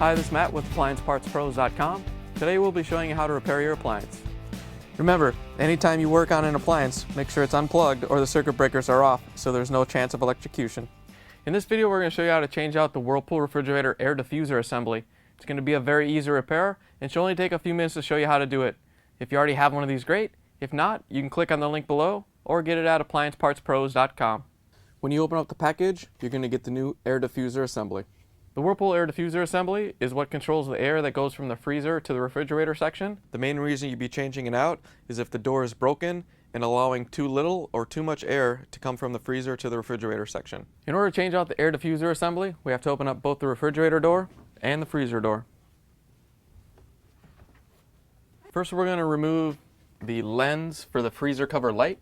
Hi, this is Matt with AppliancePartsPros.com. Today we'll be showing you how to repair your appliance. Remember, anytime you work on an appliance, make sure it's unplugged or the circuit breakers are off so there's no chance of electrocution. In this video we're going to show you how to change out the Whirlpool Refrigerator Air Diffuser Assembly. It's going to be a very easy repair and should only take a few minutes to show you how to do it. If you already have one of these, great. If not, you can click on the link below or get it at AppliancePartsPros.com. When you open up the package, you're going to get the new Air Diffuser Assembly. The Whirlpool Air Diffuser Assembly is what controls the air that goes from the freezer to the refrigerator section. The main reason you'd be changing it out is if the door is broken and allowing too little or too much air to come from the freezer to the refrigerator section. In order to change out the Air Diffuser Assembly, we have to open up both the refrigerator door and the freezer door. First, we're going to remove the lens for the freezer cover light.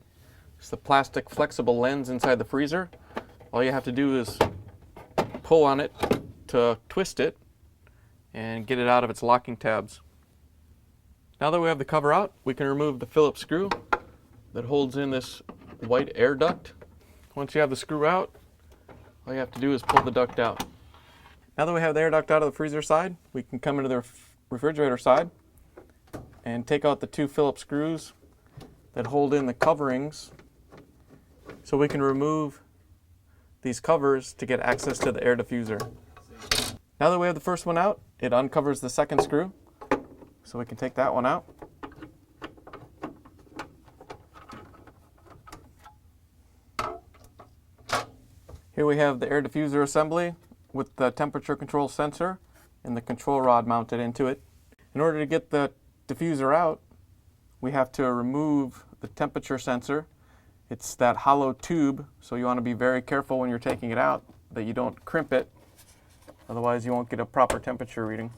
It's the plastic flexible lens inside the freezer. All you have to do is pull on it to twist it and get it out of its locking tabs. Now that we have the cover out, we can remove the Phillips screw that holds in this white air duct. Once you have the screw out, all you have to do is pull the duct out. Now that we have the air duct out of the freezer side, we can come into the refrigerator side and take out the two Phillips screws that hold in the coverings so we can remove these covers to get access to the air diffuser. Now that we have the first one out, it uncovers the second screw, so we can take that one out. Here we have the air diffuser assembly with the temperature control sensor and the control rod mounted into it. In order to get the diffuser out, we have to remove the temperature sensor. It's that hollow tube, so you want to be very careful when you're taking it out that you don't crimp it. Otherwise, you won't get a proper temperature reading.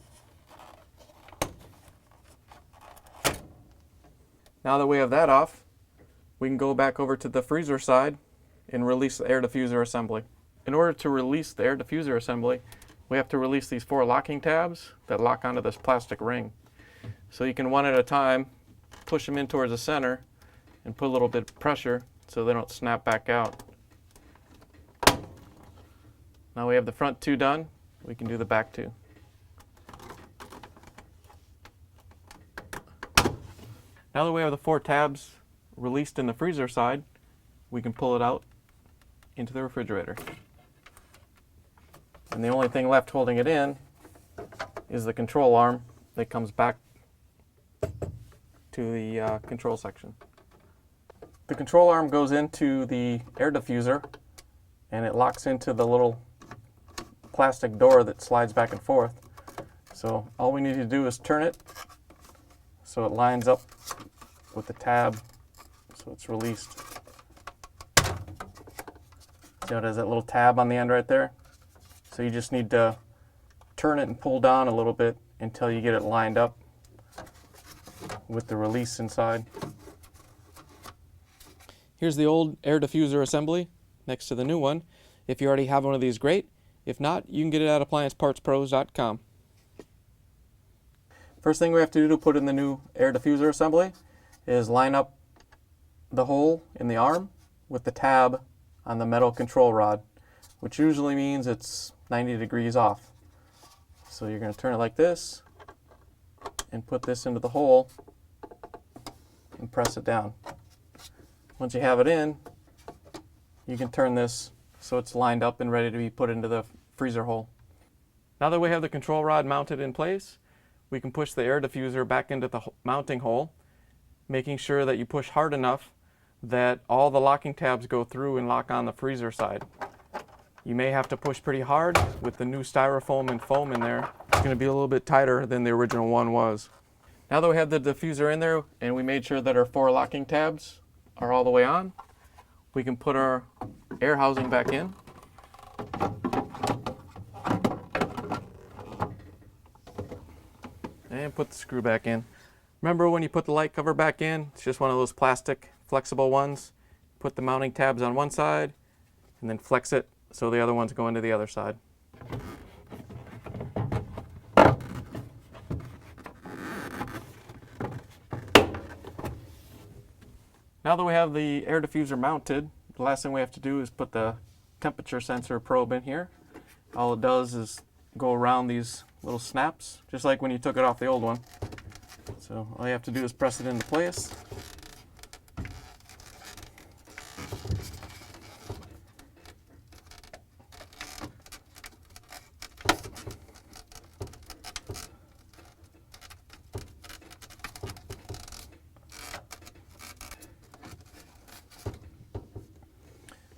Now that we have that off, we can go back over to the freezer side and release the air diffuser assembly. In order to release the air diffuser assembly, we have to release these 4 locking tabs that lock onto this plastic ring. So you can one at a time push them in towards the center and put a little bit of pressure so they don't snap back out. Now we have the front 2 done. We can do the back 2. Now that we have the 4 tabs released in the freezer side, we can pull it out into the refrigerator. And the only thing left holding it in is the control arm that comes back to the control section. The control arm goes into the air diffuser and it locks into the little plastic door that slides back and forth. So all we need to do is turn it so it lines up with the tab so it's released. See how it has that little tab on the end right there? So you just need to turn it and pull down a little bit until you get it lined up with the release inside. Here's the old air diffuser assembly next to the new one. If you already have one of these, great. If not, you can get it at AppliancePartsPros.com. First thing we have to do to put in the new air diffuser assembly is line up the hole in the arm with the tab on the metal control rod, which usually means it's 90 degrees off. So you're going to turn it like this and put this into the hole and press it down. Once you have it in, you can turn this so it's lined up and ready to be put into the freezer hole. Now that we have the control rod mounted in place, we can push the air diffuser back into the mounting hole, making sure that you push hard enough that all the locking tabs go through and lock on the freezer side. You may have to push pretty hard. With the new styrofoam and foam in there, it's going to be a little bit tighter than the original one was. Now that we have the diffuser in there and we made sure that our 4 locking tabs are all the way on, we can put our air housing back in. And put the screw back in. Remember, when you put the light cover back in, it's just one of those plastic flexible ones. Put the mounting tabs on one side and then flex it so the other ones go into the other side. Now that we have the air diffuser mounted, the last thing we have to do is put the temperature sensor probe in here. All it does is go around these little snaps, just like when you took it off the old one. So all you have to do is press it into place.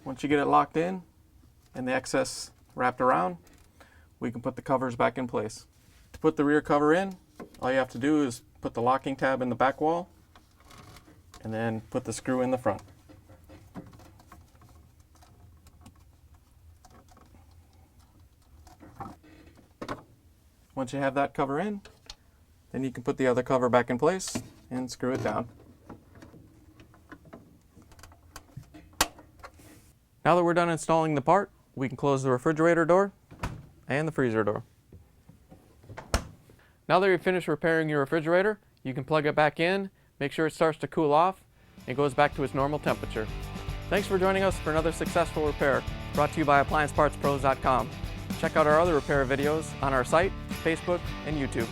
Once you get it locked in and the excess wrapped around, we can put the covers back in place. To put the rear cover in, all you have to do is put the locking tab in the back wall and then put the screw in the front. Once you have that cover in, then you can put the other cover back in place and screw it down. Now that we're done installing the part, we can close the refrigerator door and the freezer door. Now that you've finished repairing your refrigerator, you can plug it back in, make sure it starts to cool off, and goes back to its normal temperature. Thanks for joining us for another successful repair, brought to you by AppliancePartsPros.com. Check out our other repair videos on our site, Facebook, and YouTube.